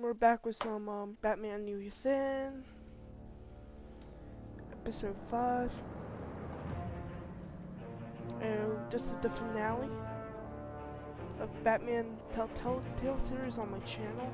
We're back with some Batman New Within, episode 5, and this is the finale of Batman TellTale series on my channel.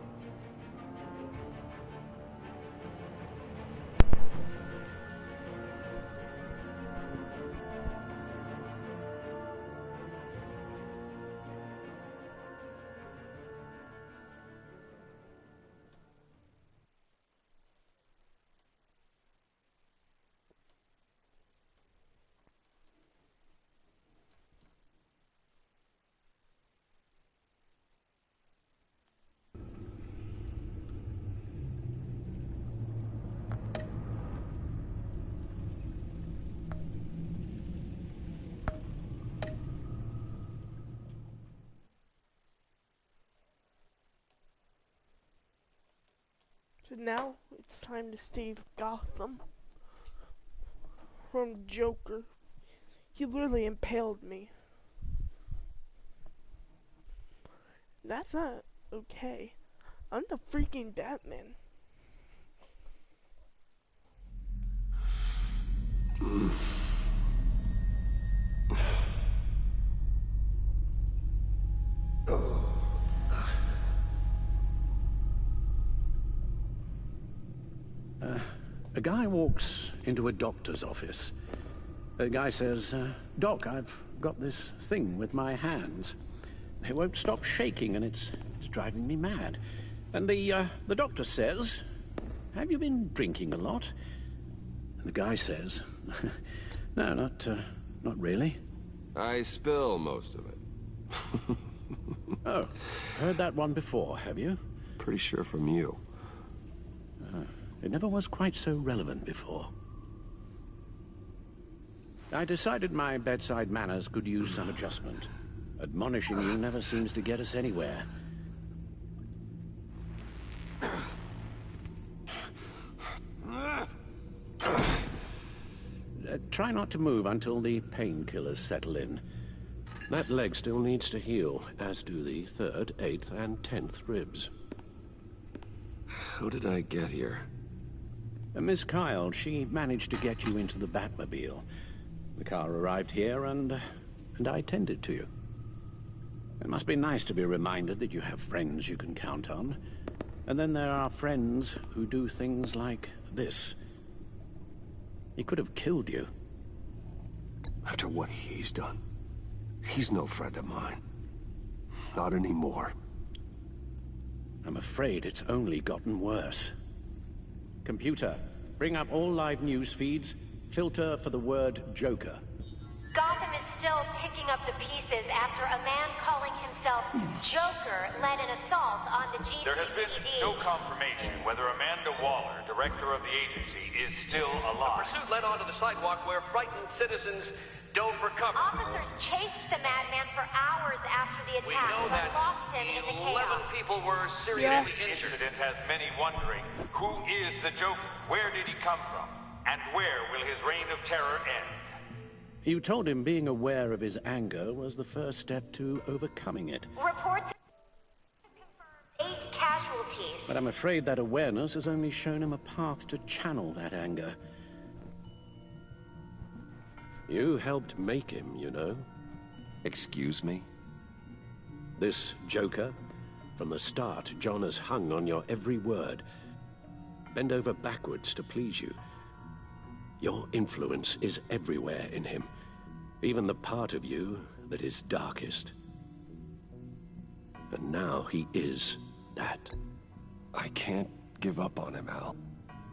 So now it's time to save Gotham from Joker. He literally impaled me. That's not okay. I'm the freaking Batman. A guy walks into a doctor's office. The guy says, Doc, I've got this thing with my hands. They won't stop shaking and it's driving me mad. And the doctor says, have you been drinking a lot? And the guy says, no, not really. I spill most of it. Oh, heard that one before, have you? Pretty sure from you. It never was quite so relevant before. I decided my bedside manners could use some adjustment. Admonishing you never seems to get us anywhere. Try not to move until the painkillers settle in. That leg still needs to heal, as do the 3rd, 8th, and 10th ribs. How did I get here? Miss Kyle, she managed to get you into the Batmobile. The car arrived here, and I tended to you. It must be nice to be reminded that you have friends you can count on. And then there are friends who do things like this. He could have killed you. After what he's done, he's no friend of mine. Not anymore. I'm afraid it's only gotten worse. Computer, bring up all live news feeds. Filter for the word Joker. Gotham is still picking up the pieces after a man calling himself Joker led an assault on the GCPD. There has been no confirmation whether Amanda Waller, director of the agency, is still alive. The pursuit led onto the sidewalk where frightened citizens dove for cover. Officers chased the madman for hours after the We attack, know but that lost him in the 11 chaos. people were This seriously injured. incident has many wondering, who is the Joker? Where did he come from? And where will his reign of terror end? You told him being aware of his anger was the first step to overcoming it. Reports confirmed 8 casualties. But I'm afraid that awareness has only shown him a path to channel that anger. You helped make him, you know. Excuse me? This Joker? From the start, John has hung on your every word. Bend over backwards to please you. Your influence is everywhere in him. Even the part of you that is darkest. And now he is that. I can't give up on him, Al.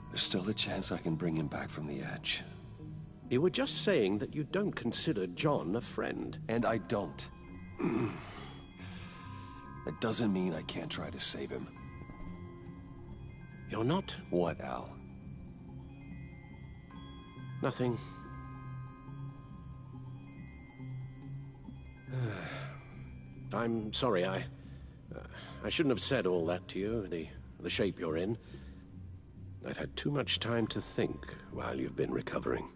There's still a chance I can bring him back from the edge. You were just saying that you don't consider John a friend. And I don't. That doesn't mean I can't try to save him. You're not? What, Al? Nothing. I'm sorry, I shouldn't have said all that to you, the shape you're in. I've had too much time to think while you've been recovering.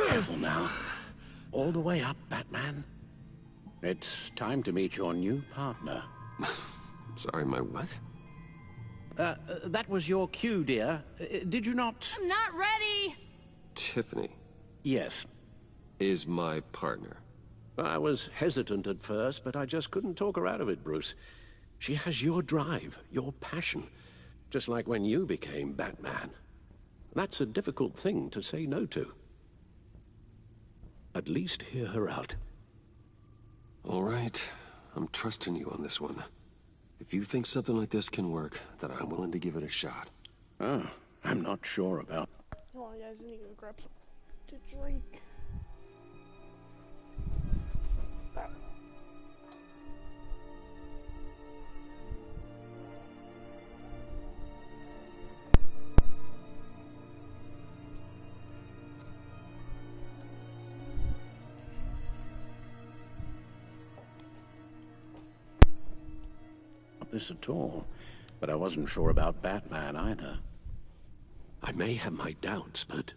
Careful now. All the way up, Batman. It's time to meet your new partner. Sorry, my what? That was your cue, dear. Did you not... I'm not ready! Tiffany Yes. is my partner. I was hesitant at first, but I just couldn't talk her out of it, Bruce. She has your drive, your passion, just like when you became Batman. That's a difficult thing to say no to. At least hear her out. All right, I'm trusting you on this one. If you think something like this can work, then I'm willing to give it a shot. Oh, I'm not sure about... Hold on, guys. I need to go grab some to drink. Ah. this at all, but I wasn't sure about BatMan either. I may have my doubts, but...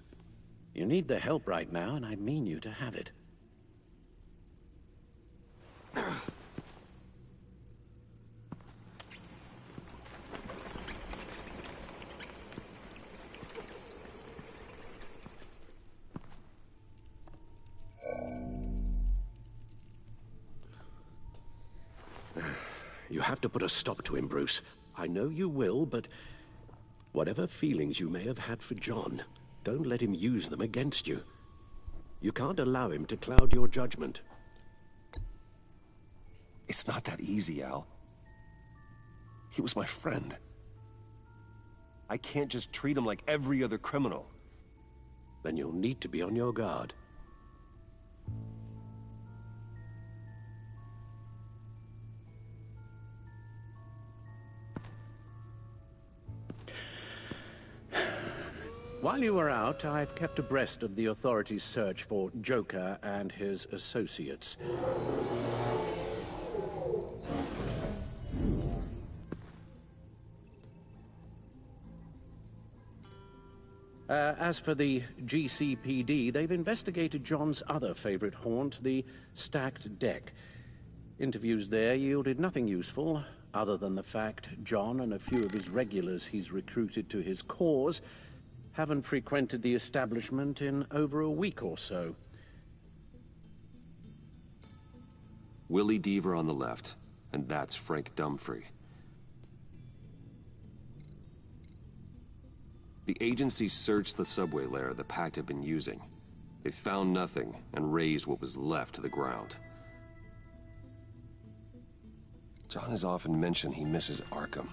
You need the help right now, and I mean you to have it. You have to put a stop to him, Bruce. I know you will, but... whatever feelings you may have had for John, don't let him use them against you. You can't allow him to cloud your judgment. It's not that easy, Al. He was my friend. I can't just treat him like every other criminal. Then you'll need to be on your guard. While you were out, I've kept abreast of the authorities' search for Joker and his associates. As for the GCPD, they've investigated John's other favorite haunt, the stacked deck. Interviews there yielded nothing useful, other than the fact John and a few of his regulars he's recruited to his cause haven't frequented the establishment in over a week or so. Willie Deaver on the left, and that's Frank Dumfrey. The agency searched the subway lair the Pact had been using. They found nothing and razed what was left to the ground. John has often mentioned he misses Arkham.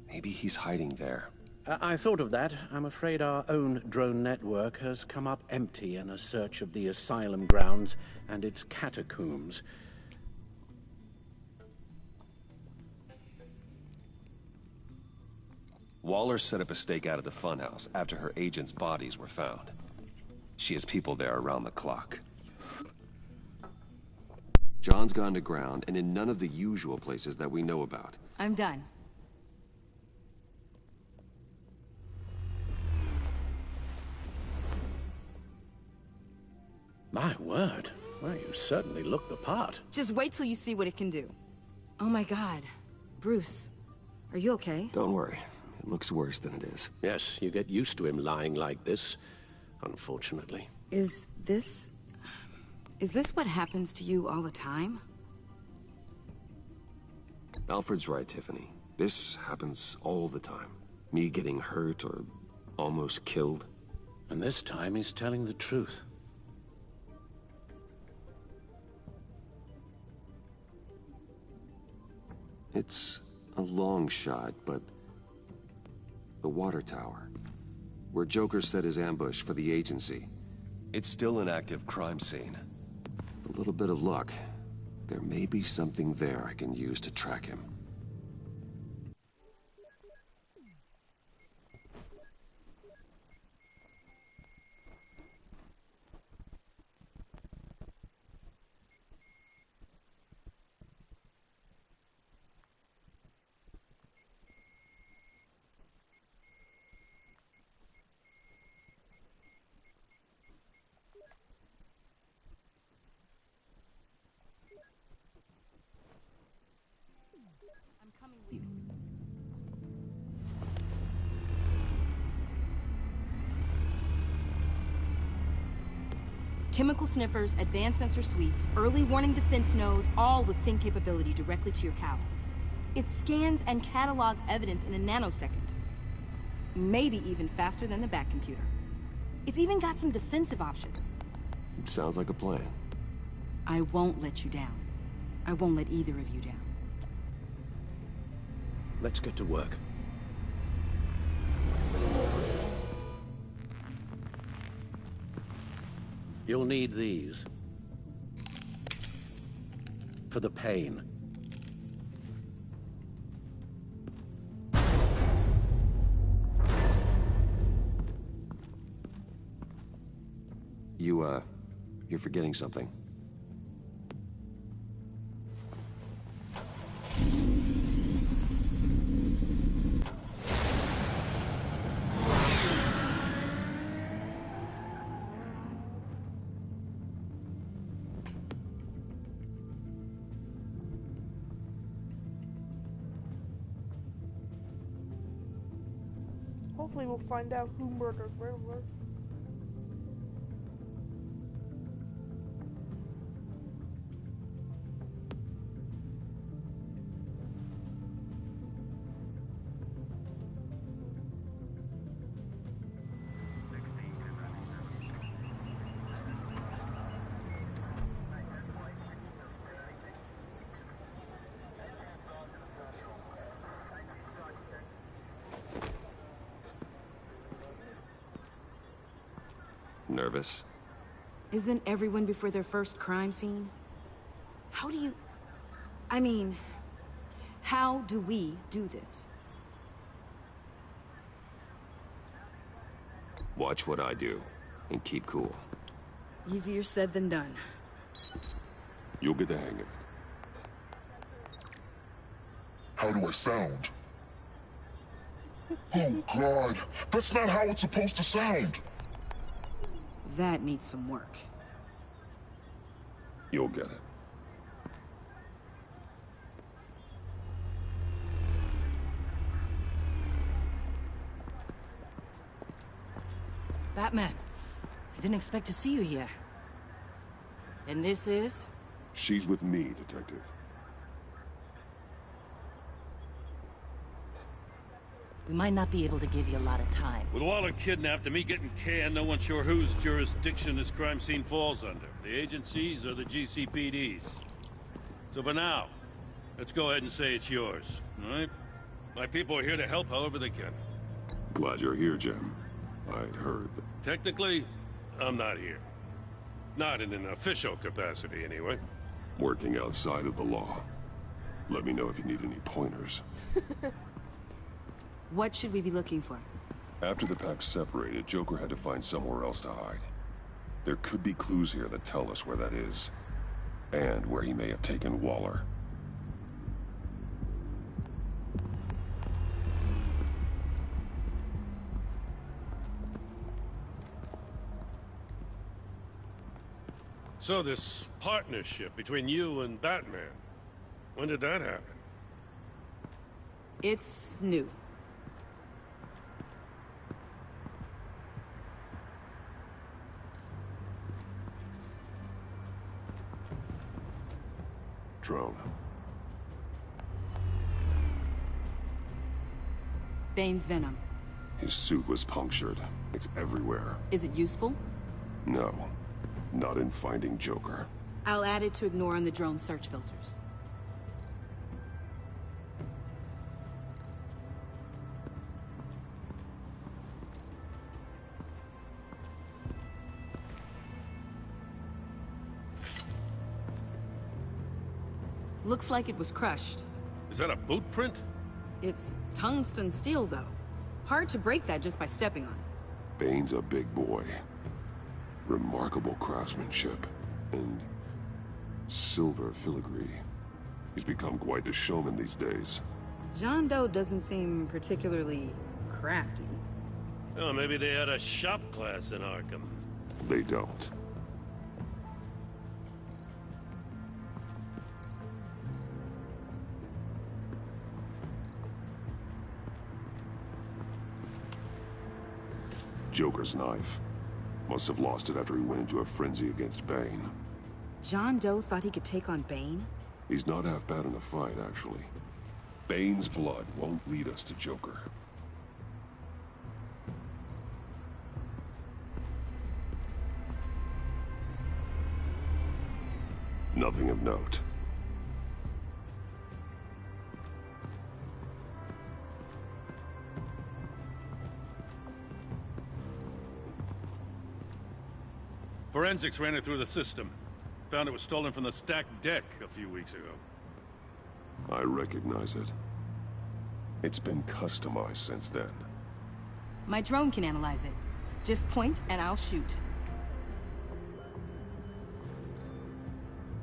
Maybe he's hiding there. I thought of that. I'm afraid our own drone network has come up empty in a search of the asylum grounds and its catacombs. Waller set up a stakeout at the funhouse after her agents' bodies were found. She has people there around the clock. John's gone to ground and in none of the usual places that we know about. I'm done. My word. Well, you certainly look the part. Just wait till you see what it can do. Oh my God. Bruce, are you okay? Don't worry. It looks worse than it is. Yes, you get used to him lying like this, unfortunately. Is this what happens to you all the time? Alfred's right, Tiffany. This happens all the time. Me getting hurt or almost killed. And this time he's telling the truth. It's a long shot, but... the water tower, where Joker set his ambush for the agency. It's still an active crime scene. With a little bit of luck, there may be something there I can use to track him. I'm coming with you. Chemical sniffers, advanced sensor suites, early warning defense nodes, all with sync capability directly to your cowl. It scans and catalogs evidence in a nanosecond. Maybe even faster than the Bat computer. It's even got some defensive options. Sounds like a plan. I won't let you down. I won't let either of you down. Let's get to work. You'll need these. For the pain. You're forgetting something. Hopefully we'll find out who murdered Riddler. Nervous? Isn't everyone before their first crime scene? How do you... I mean, how do we do this? Watch what I do, and keep cool. Easier said than done. You'll get the hang of it. How do I sound? Oh, God! That's not how it's supposed to sound! That needs some work. You'll get it. Batman, I didn't expect to see you here. And this is? She's with me, Detective. We might not be able to give you a lot of time. With Waller kidnapped and me getting canned, no one's sure whose jurisdiction this crime scene falls under. The agencies or the GCPD's. So for now, let's go ahead and say it's yours, all right? My people are here to help however they can. Glad you're here, Jim. I'd heard that... Technically, I'm not here. Not in an official capacity, anyway. Working outside of the law. Let me know if you need any pointers. What should we be looking for? After the pack separated, Joker had to find somewhere else to hide. There could be clues here that tell us where that is. And where he may have taken Waller. So this partnership between you and Batman, when did that happen? It's new. Drone. Bane's venom. His suit was punctured. It's everywhere. Is it useful? No. Not in finding Joker. I'll add it to ignore on the drone search filters. Looks like it was crushed. Is that a boot print? It's tungsten steel, though. Hard to break that just by stepping on it. Bane's a big boy. Remarkable craftsmanship. And silver filigree. He's become quite the showman these days. John Doe doesn't seem particularly crafty. Oh, maybe they had a shop class in Arkham. They don't. Joker's knife. Must have lost it after he went into a frenzy against Bane. John Doe thought he could take on Bane? He's not half bad in a fight, actually. Bane's blood won't lead us to Joker. Nothing of note. Forensics ran it through the system. Found it was stolen from the stacked deck a few weeks ago. I recognize it. It's been customized since then. My drone can analyze it. Just point and I'll shoot.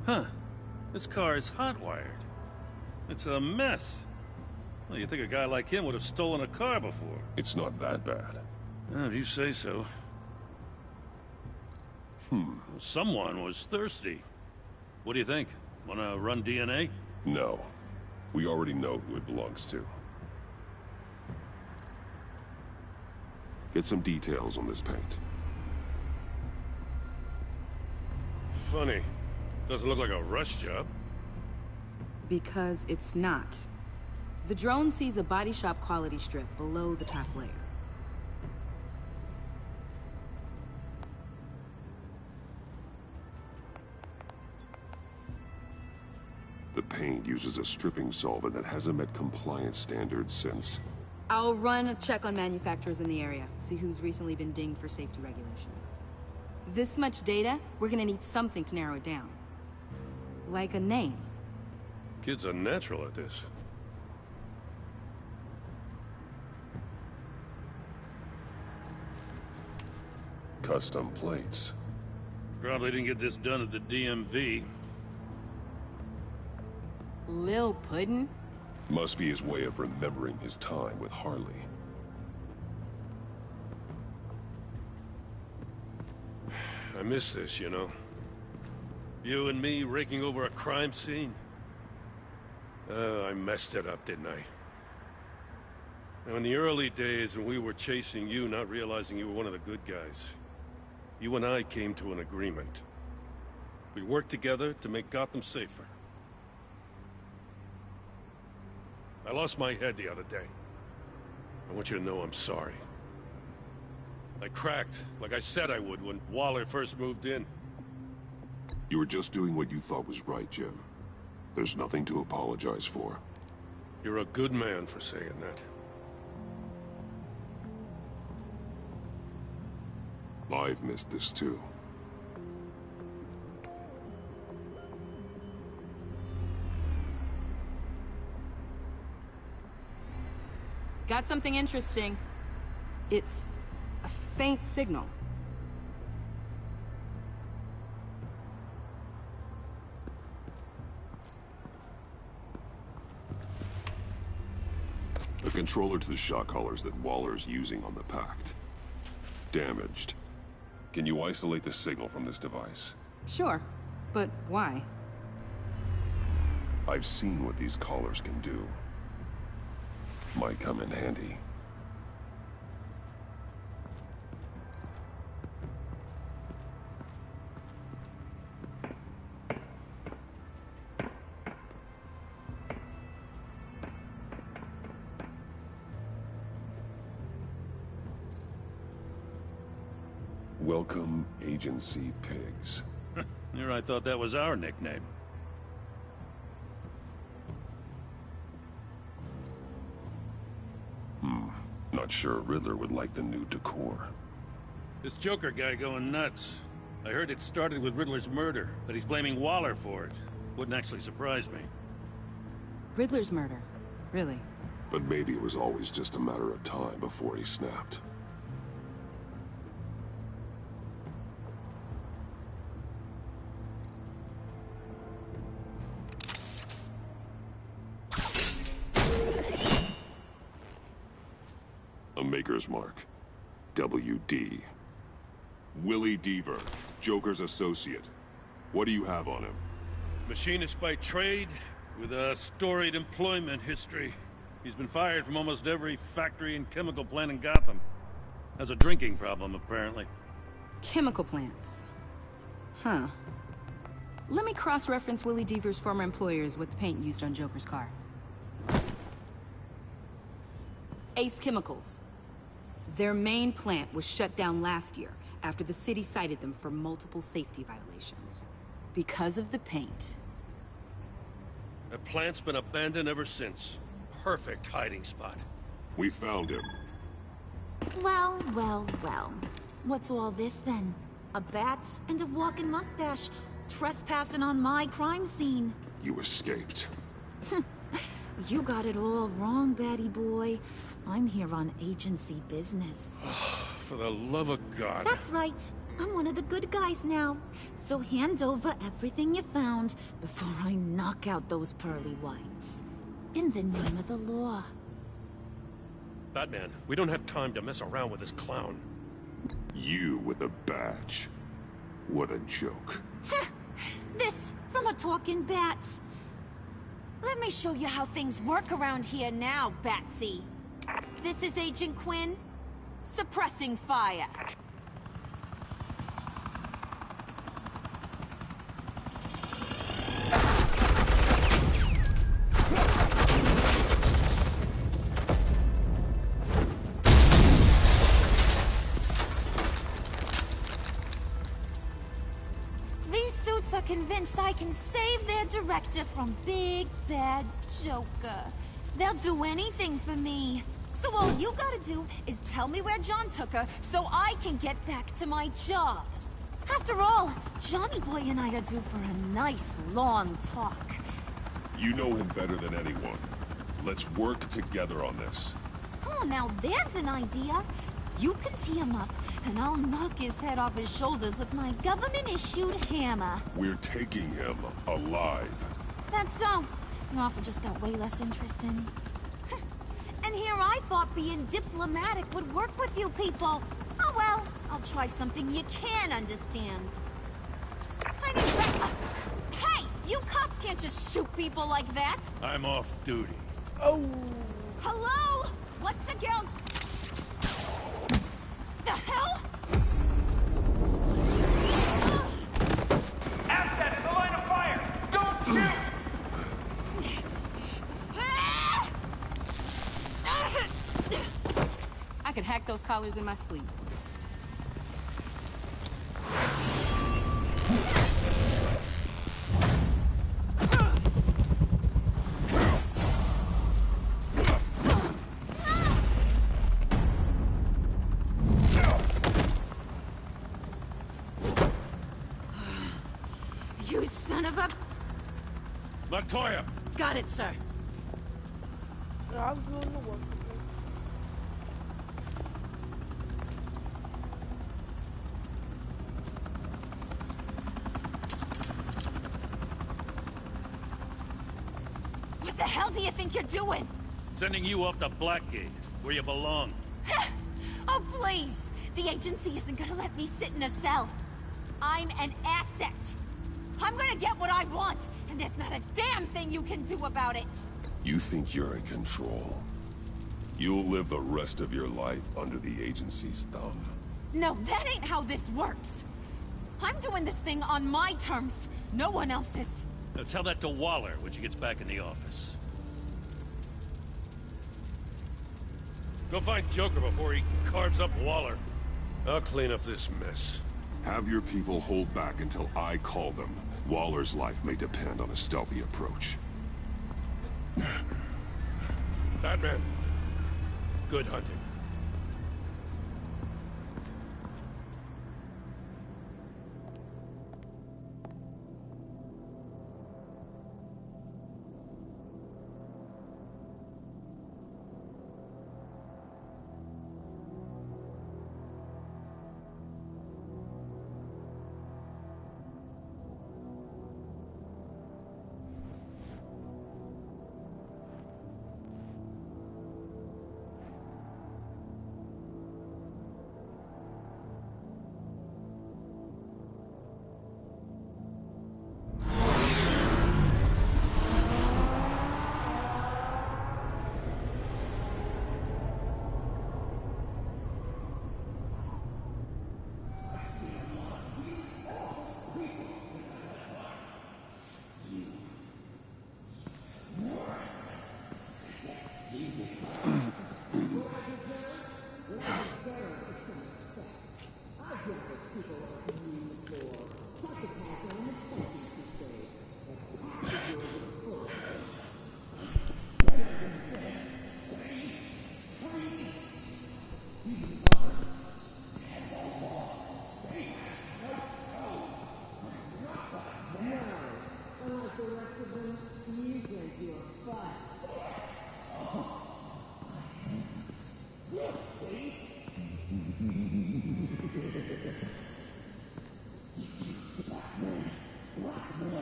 Huh. This car is hot-wired. It's a mess. Well, you'd think a guy like him would have stolen a car before. It's not that bad. Well, if you say so. Someone was thirsty. What do you think? Wanna run DNA? No. We already know who it belongs to. Get some details on this paint. Funny. Doesn't look like a rush job. Because it's not. The drone sees a body shop quality strip below the top layer. The paint uses a stripping solvent that hasn't met compliance standards since... I'll run a check on manufacturers in the area, see who's recently been dinged for safety regulations. This much data, we're gonna need something to narrow it down. Like a name. Kid's a natural at this. Custom plates. Probably didn't get this done at the DMV. Lil Puddin'? Must be his way of remembering his time with Harley. I miss this, you know. You and me raking over a crime scene. I messed it up, didn't I? Now, in the early days when we were chasing you, not realizing you were one of the good guys, you and I came to an agreement. We worked together to make Gotham safer. I lost my head the other day. I want you to know I'm sorry. I cracked, like I said I would when Waller first moved in. You were just doing what you thought was right, Jim. There's nothing to apologize for. You're a good man for saying that. I've missed this too. Got something interesting. It's a faint signal. The controller to the shock collars that Waller's using on the Pact. Damaged. Can you isolate the signal from this device? Sure, but why? I've seen what these collars can do. Might come in handy. Welcome, Agency Pigs. Here I thought that was our nickname. Not sure Riddler would like the new decor. This Joker guy going nuts. I heard it started with Riddler's murder, that he's blaming Waller for it. Wouldn't actually surprise me. Riddler's murder? Really? But maybe it was always just a matter of time before he snapped. A Maker's Mark. WD. Willie Deaver, Joker's associate. What do you have on him? Machinist by trade, with a storied employment history. He's been fired from almost every factory and chemical plant in Gotham. Has a drinking problem, apparently. Chemical plants. Huh. Let me cross-reference Willie Deaver's former employers with the paint used on Joker's car. Ace Chemicals. Their main plant was shut down last year after the city cited them for multiple safety violations. Because of the paint. The plant's been abandoned ever since. Perfect hiding spot. We found him. Well, well, well. What's all this then? A bat and a walking mustache trespassing on my crime scene. You escaped. You got it all wrong, Batty boy. I'm here on agency business. For the love of God. That's right. I'm one of the good guys now. So hand over everything you found before I knock out those pearly whites. In the name of the law. Batman, we don't have time to mess around with this clown. You with a badge. What a joke. This from a talking bat. Let me show you how things work around here now, Batsy. This is Agent Quinn. Suppressing fire. These suits are convinced I can save their director from Big Bad Joker. They'll do anything for me. So all you gotta do is tell me where John took her so I can get back to my job. After all, Johnny Boy and I are due for a nice long talk. You know him better than anyone. Let's work together on this. Oh, now there's an idea. You can tee him up, and I'll knock his head off his shoulders with my government-issued hammer. We're taking him alive. That's so. Your offer just got way less interesting. And here I thought being diplomatic would work with you people. Oh well, I'll try something you can understand. Hey, you cops can't just shoot people like that. I'm off duty. Oh. Hello? What's the girl? The hell? Asset in the line of fire! Don't shoot! I could hack those collars in my sleep. You son of a... Montoya! Got it, sir. I was willing to work. What the hell do you think you're doing? Sending you off to Blackgate, where you belong. Oh, please! The agency isn't gonna let me sit in a cell. I'm an asset. I'm gonna get what I want, and there's not a damn thing you can do about it. You think you're in control. You'll live the rest of your life under the agency's thumb. No, that ain't how this works. I'm doing this thing on my terms, no one else's. Now tell that to Waller when she gets back in the office. Go find Joker before he carves up Waller. I'll clean up this mess. Have your people hold back until I call them. Waller's life may depend on a stealthy approach. Batman, good hunting.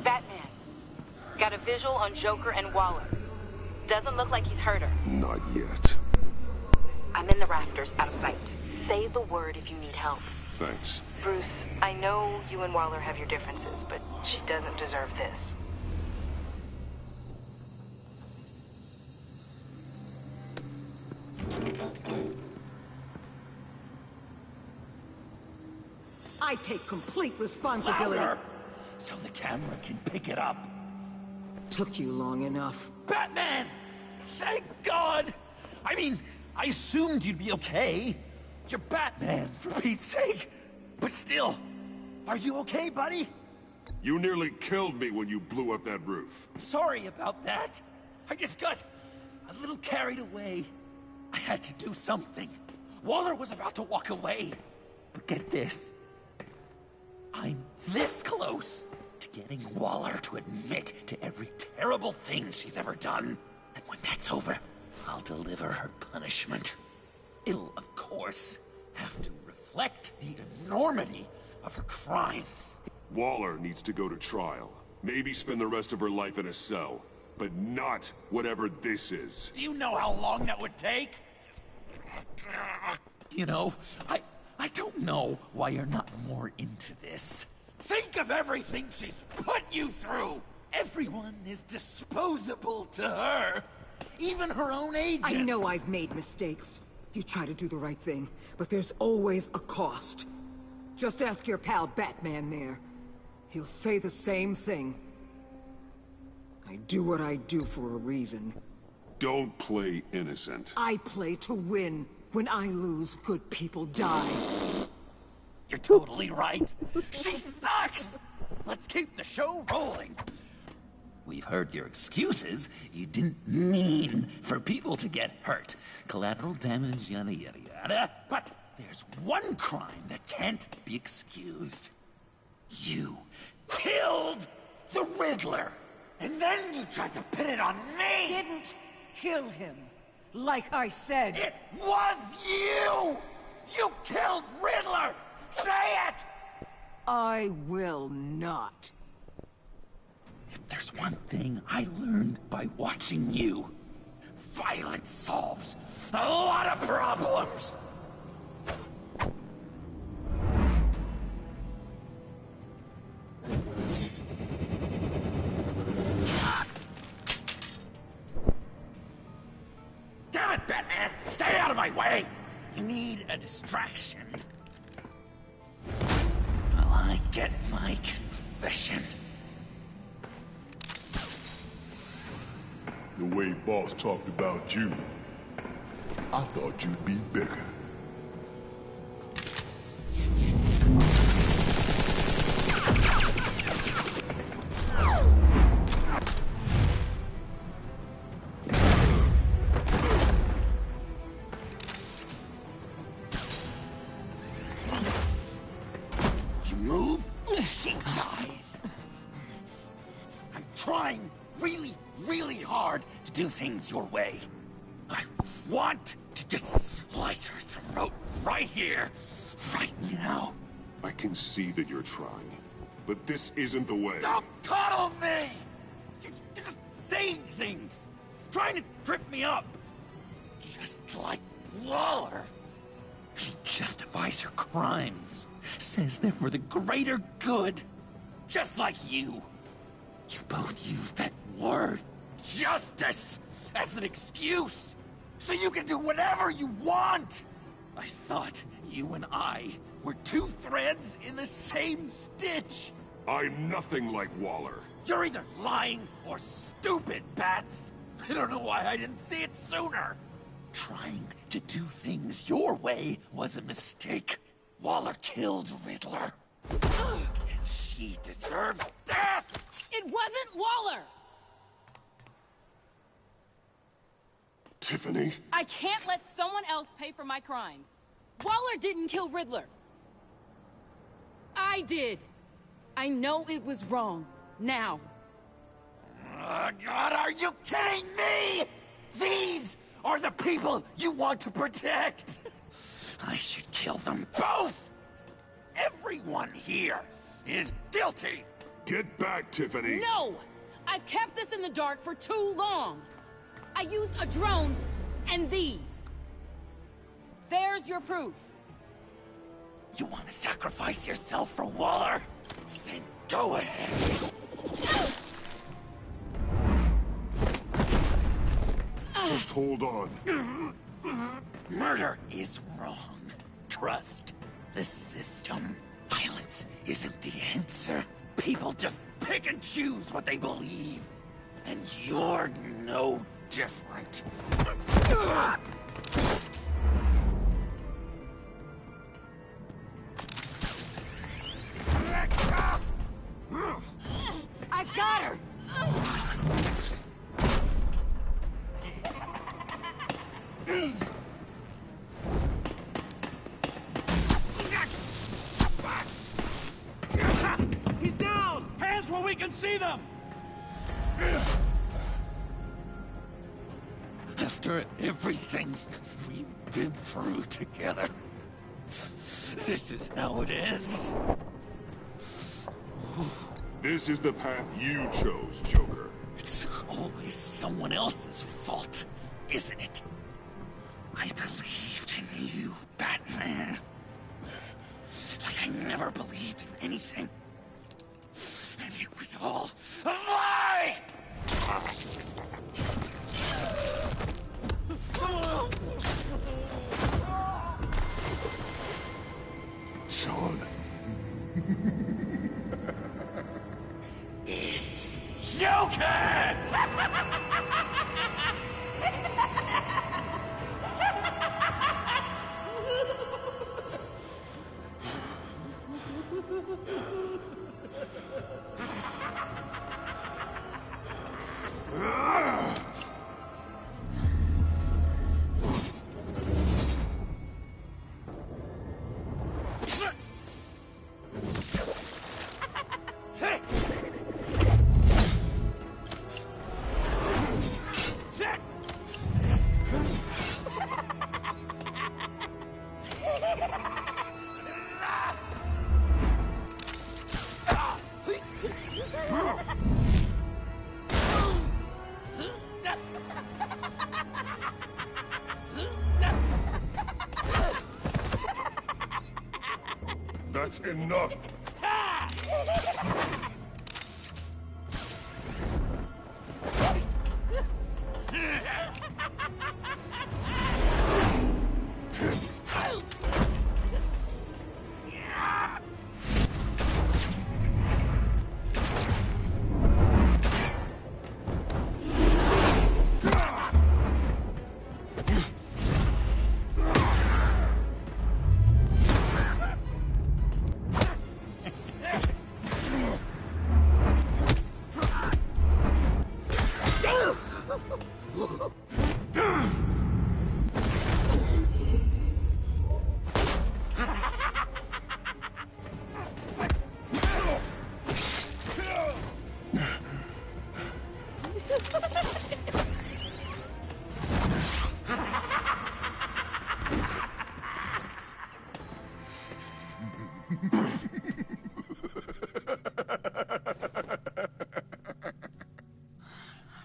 Batman. Got a visual on Joker and Waller. Doesn't look like he's hurt her. Not yet. I'm in the rafters, out of sight. Say the word if you need help. Thanks. Bruce, I know you and Waller have your differences, but she doesn't deserve this. I take complete responsibility. Louder, so the camera can pick it up. Took you long enough. Batman! Thank God! I mean, I assumed you'd be okay. You're Batman, for Pete's sake. But still, are you okay, buddy? You nearly killed me when you blew up that roof. Sorry about that. I just got a little carried away. I had to do something. Waller was about to walk away. But get this. I'm this close to getting Waller to admit to every terrible thing she's ever done. And when that's over, I'll deliver her punishment. It'll, of course, have to reflect the enormity of her crimes. Waller needs to go to trial. Maybe spend the rest of her life in a cell. But not whatever this is. Do you know how long that would take? You know, I don't know why you're not more into this. Think of everything she's put you through! Everyone is disposable to her. Even her own agents. I know I've made mistakes. You try to do the right thing, but there's always a cost. Just ask your pal Batman there. He'll say the same thing. I do what I do for a reason. Don't play innocent. I play to win. When I lose, good people die. You're totally right. She sucks! Let's keep the show rolling. We've heard your excuses. You didn't mean for people to get hurt. Collateral damage, yada yada yada. But there's one crime that can't be excused. You killed the Riddler! And then you tried to pin it on me! Didn't kill him. Like I said. It was you! You killed Riddler! Say it! I will not. If there's one thing I learned by watching you, violence solves a lot of problems! Damn it, Batman! Stay out of my way! You need a distraction. While I get my confession. The way Boss talked about you, I thought you'd be bigger. You move, she dies. I'm trying really hard to do things your way. I want to just slice her throat right here, right now. I can see that you're trying, but this isn't the way. Don't coddle me! You're just saying things, trying to trip me up. Just like Waller. She justifies her crimes, says they're for the greater good. Just like you. You both use that word, justice, as an excuse, so you can do whatever you want. I thought you and I were two threads in the same stitch. I'm nothing like Waller. You're either lying or stupid, Bats. I don't know why I didn't see it sooner. Trying to do things your way was a mistake. Waller killed Riddler. And she deserved death! It wasn't Waller! Tiffany? I can't let someone else pay for my crimes. Waller didn't kill Riddler. I did. I know it was wrong. Now. God, are Are you kidding me? These are the people you want to protect. I should kill them both. Everyone here is guilty. Get back, Tiffany. No! I've kept this in the dark for too long. I used a drone and these. There's your proof. You want to sacrifice yourself for Waller? Then go ahead. Just hold on. Murder is wrong. Trust the system. Violence isn't the answer. People just pick and choose what they believe. And you're no different. I got her! He's down! Hands where we can see them! After everything we've been through together, this is how it ends. This is the path you chose, Joker. It's always someone else's fault, isn't it? I believed in you, Batman. Like I never believed in anything. And it was all a lie! Sean. It's Joker! That's enough.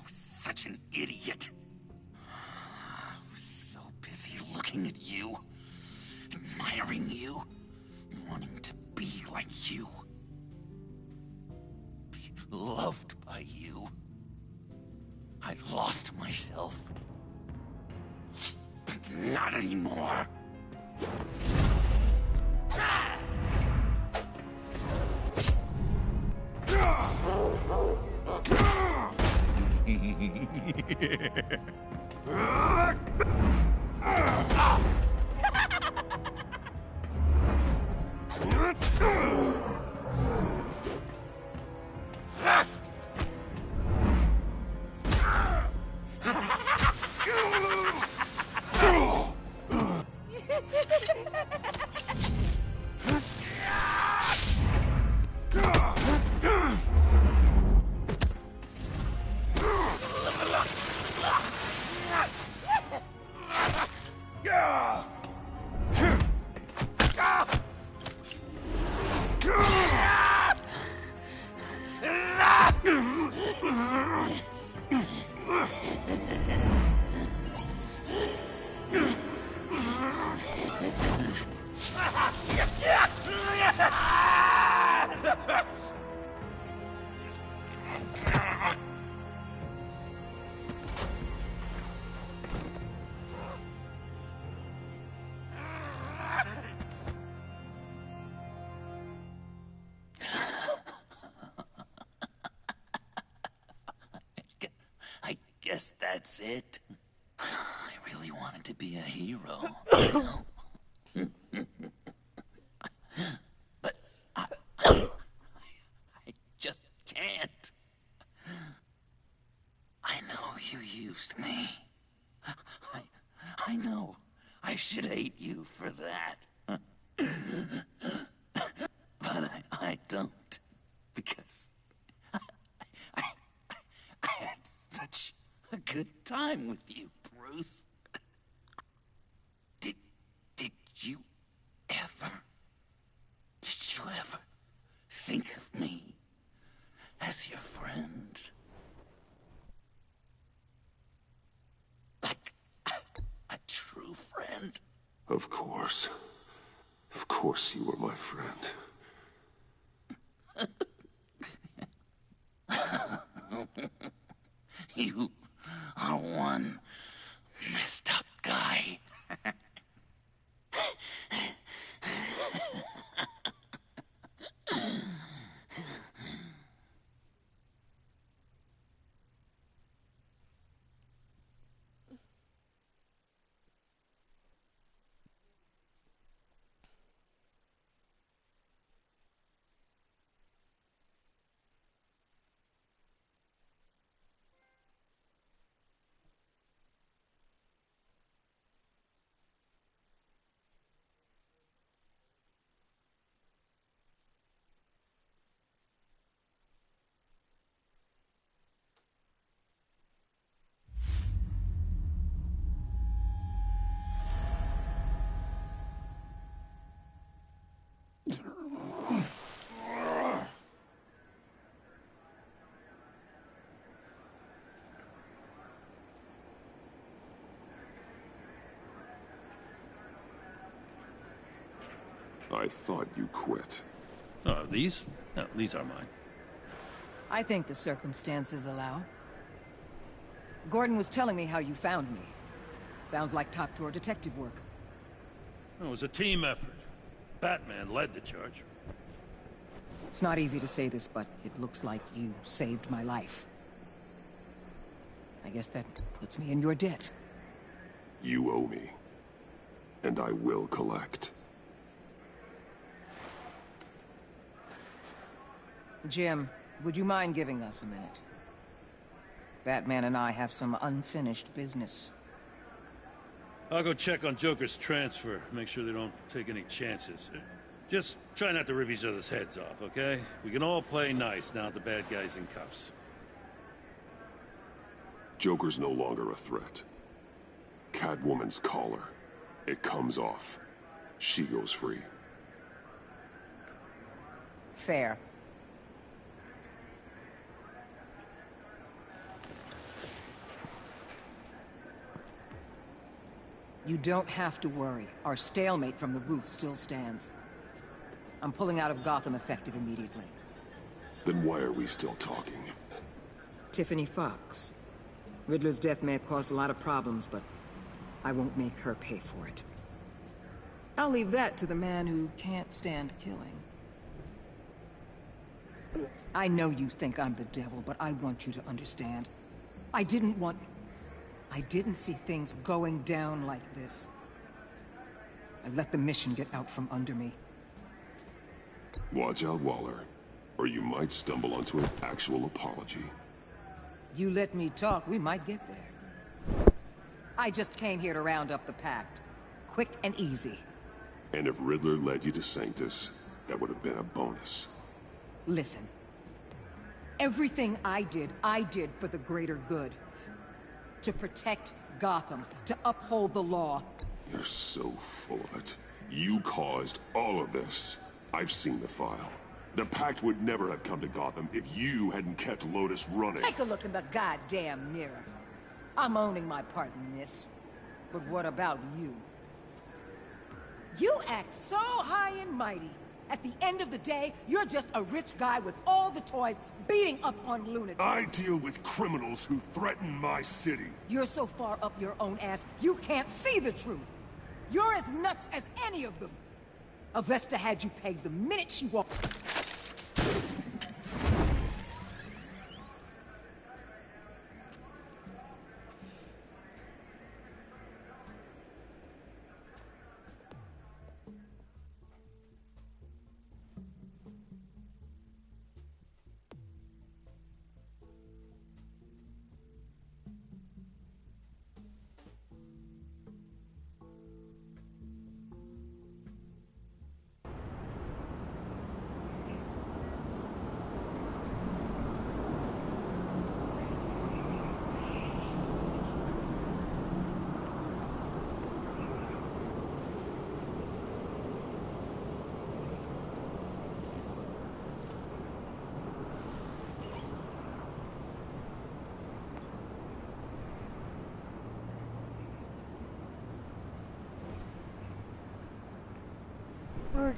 Such an idiot. I was so busy looking at you, admiring you, wanting to be like you, be loved by you. I lost myself. But not anymore. guess that's it. I really wanted to be a hero. But I just can't. I know you used me. I know. I should hate you for that. But I don't. Because I had such a good time with you, Bruce. Did you ever think of me as your friend? Like a true friend? Of course. Of course you were my friend. You are one messed up guy. I thought you quit. Oh, these? No, these are mine. I think the circumstances allow. Gordon was telling me how you found me. Sounds like top-drawer detective work. It was a team effort. BatMan led the charge. It's not easy to say this, but it looks like you saved my life. I guess that puts me in your debt. You owe me. And I will collect. Jim, would you mind giving us a minute? BatMan and I have some unfinished business. I'll go check on Joker's transfer, make sure they don't take any chances. Just try not to rip each other's heads off, okay? We can all play nice now that the bad guy's in cuffs. Joker's no longer a threat. Catwoman's collar. It comes off. She goes free. Fair. You don't have to worry. Our stalemate from the roof still stands. I'm pulling out of Gotham effective immediately. Then why are we still talking? Tiffany Fox. Riddler's death may have caused a lot of problems, but I won't make her pay for it. I'll leave that to the man who can't stand killing. I know you think I'm the devil, but I want you to understand. I didn't see things going down like this. I let the mission get out from under me. Watch out, Waller, or you might stumble onto an actual apology. You let me talk, we might get there. I just came here to round up the Pact. Quick and easy. And if Riddler led you to Sanctus, that would have been a bonus. Listen. Everything I did for the greater good. To protect Gotham, to uphold the law. You're so full of it. You caused all of this. I've seen the file. The Pact would never have come to Gotham if you hadn't kept Lotus running. Take a look in the goddamn mirror. I'm owning my part in this. But what about you? You act so high and mighty. At the end of the day, you're just a rich guy with all the toys beating up on lunatics. I deal with criminals who threaten my city. You're so far up your own ass, you can't see the truth. You're as nuts as any of them. Avesta had you pegged the minute she walked.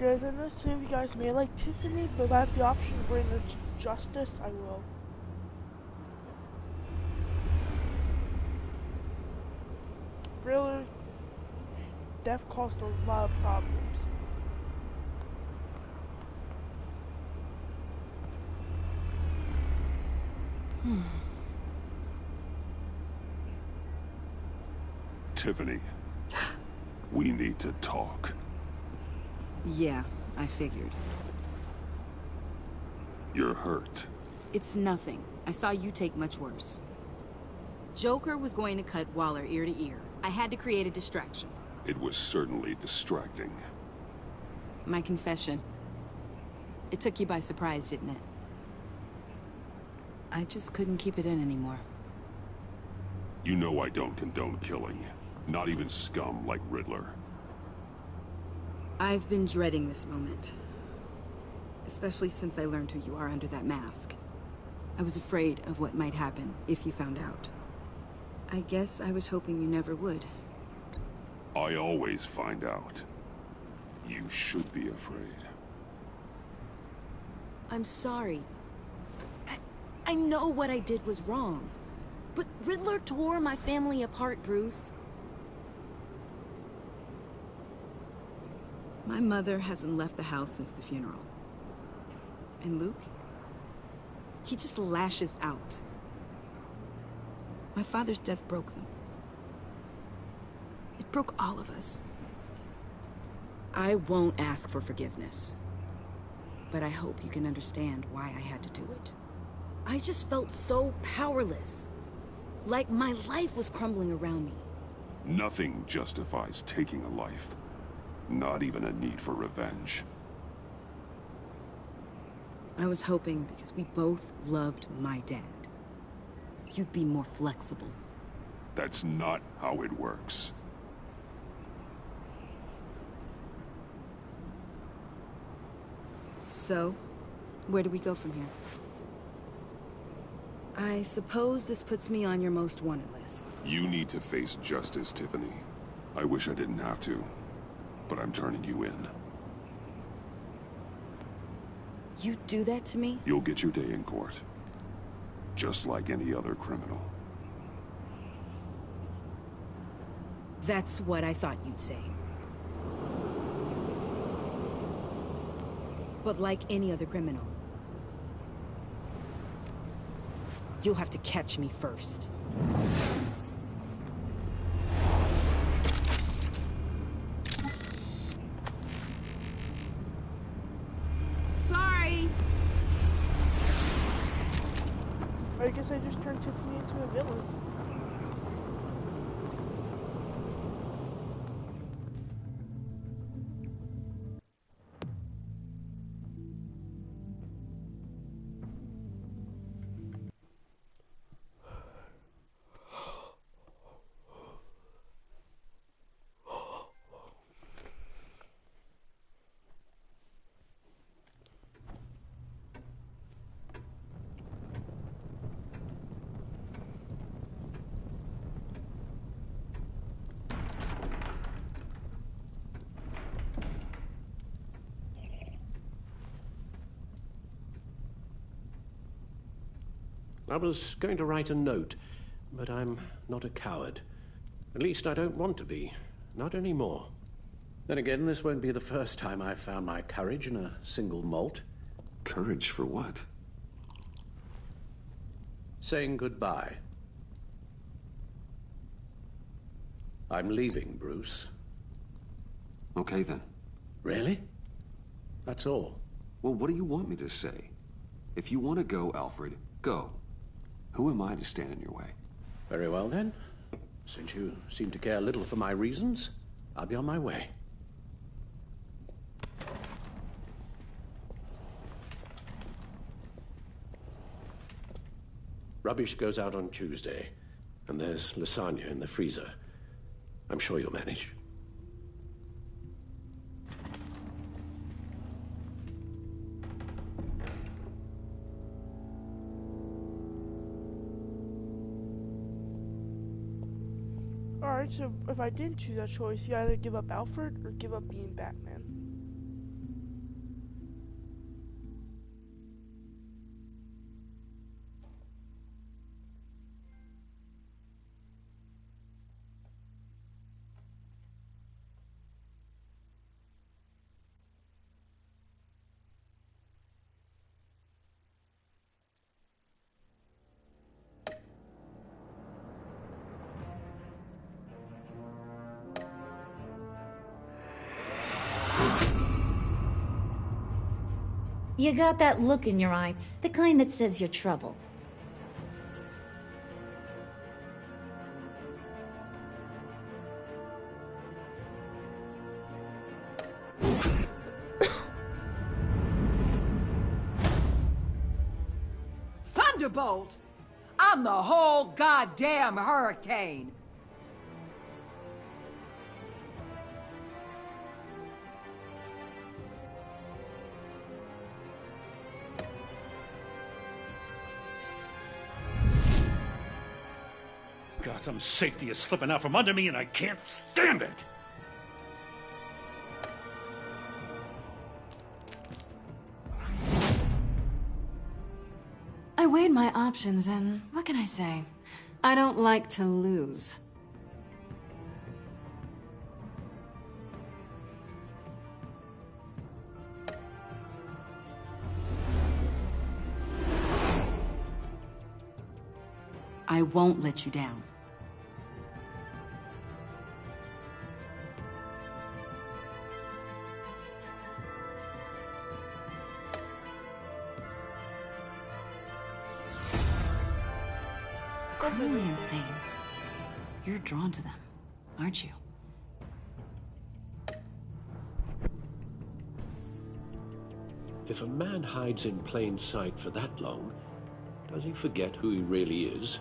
Alright guys, I know some of you guys may like Tiffany, but if I have the option to bring her to justice, I will. Really, death caused a lot of problems. Tiffany, we need to talk. Yeah, I figured. You're hurt. It's nothing. I saw you take much worse. Joker was going to cut Waller ear to ear. I had to create a distraction. It was certainly distracting. My confession. It took you by surprise, didn't it? I just couldn't keep it in anymore. You know I don't condone killing. Not even scum like Riddler. I've been dreading this moment. Especially since I learned who you are under that mask. I was afraid of what might happen if you found out. I guess I was hoping you never would. I always find out. You should be afraid. I'm sorry. I know what I did was wrong. But Riddler tore my family apart, Bruce. My mother hasn't left the house since the funeral. And Luke? He just lashes out. My father's death broke them. It broke all of us. I won't ask for forgiveness. But I hope you can understand why I had to do it. I just felt so powerless. Like my life was crumbling around me. Nothing justifies taking a life. Not even a need for revenge. I was hoping because we both loved my dad, you'd be more flexible. That's not how it works. So, where do we go from here? I suppose this puts me on your most wanted list. You need to face justice, Tiffany. I wish I didn't have to, but I'm turning you in. You'd do that to me? You'll get your day in court. Just like any other criminal. That's what I thought you'd say. But like any other criminal, you'll have to catch me first. Sorry! I guess I just turned Tiffany into a villain. I was going to write a note, but I'm not a coward. At least I don't want to be. Not anymore. Then again, this won't be the first time I've found my courage in a single malt. Courage for what? Saying goodbye. I'm leaving, Bruce. Okay, then. Really? That's all. Well, what do you want me to say? If you want to go, Alfred, go. Who am I to stand in your way? Very well, then. Since you seem to care little for my reasons, I'll be on my way. Rubbish goes out on Tuesday, and there's lasagna in the freezer. I'm sure you'll manage. Alright, so if I didn't choose that choice, you either give up Alfred or give up being Batman. You got that look in your eye, the kind that says you're trouble. Thunderbolt! I'm the whole goddamn hurricane! Gotham's safety is slipping out from under me and I can't stand it! I weighed my options and what can I say? I don't like to lose. I won't let you down. Cruelly insane. You're drawn to them, aren't you? If a man hides in plain sight for that long, does he forget who he really is?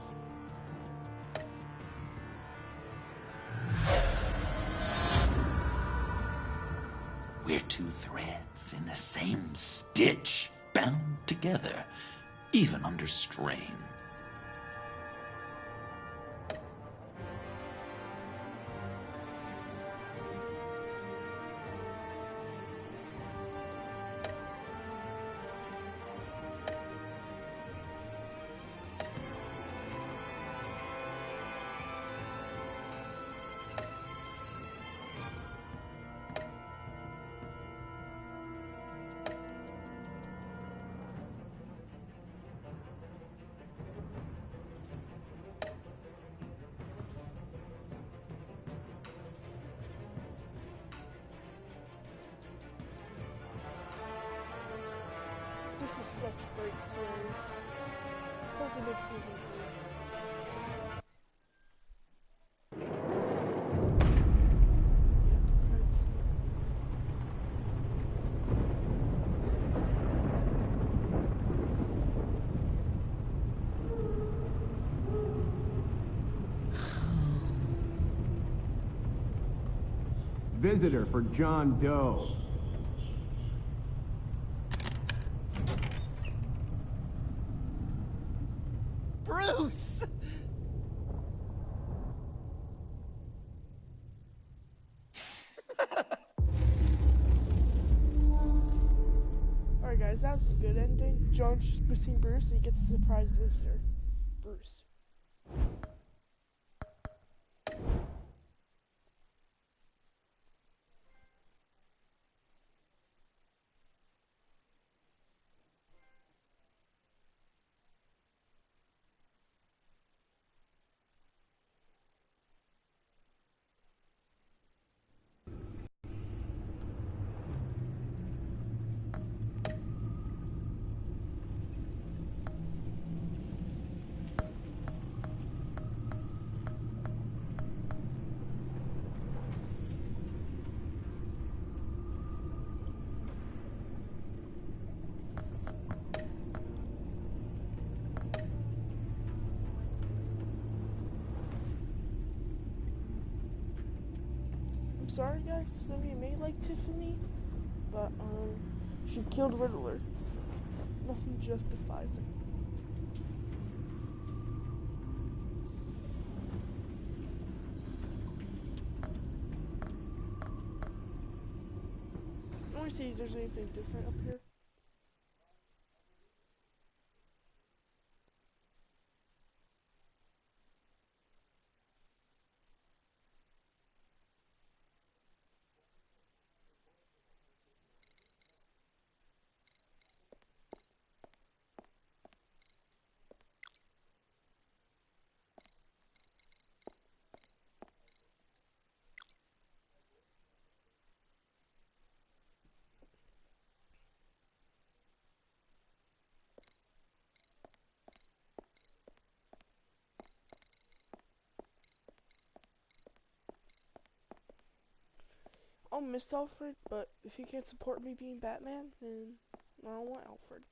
We're two threads in the same stitch, bound together, even under strain. This is such a great series. Hope to make season 3. Visitor for John Doe. Bruce! Alright guys, that was a good ending. John's just missing Bruce and he gets a surprise visitor. Bruce. I'm sorry guys, some of you may like Tiffany, but she killed Riddler. Nothing justifies it. Let me see if there's anything different up here. I'll miss Alfred, but if he can't support me being Batman, then I don't want Alfred.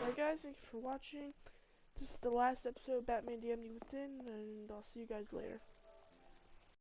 Alright guys, thank you for watching. This is the last episode of Batman DMD Within, and I'll see you guys later.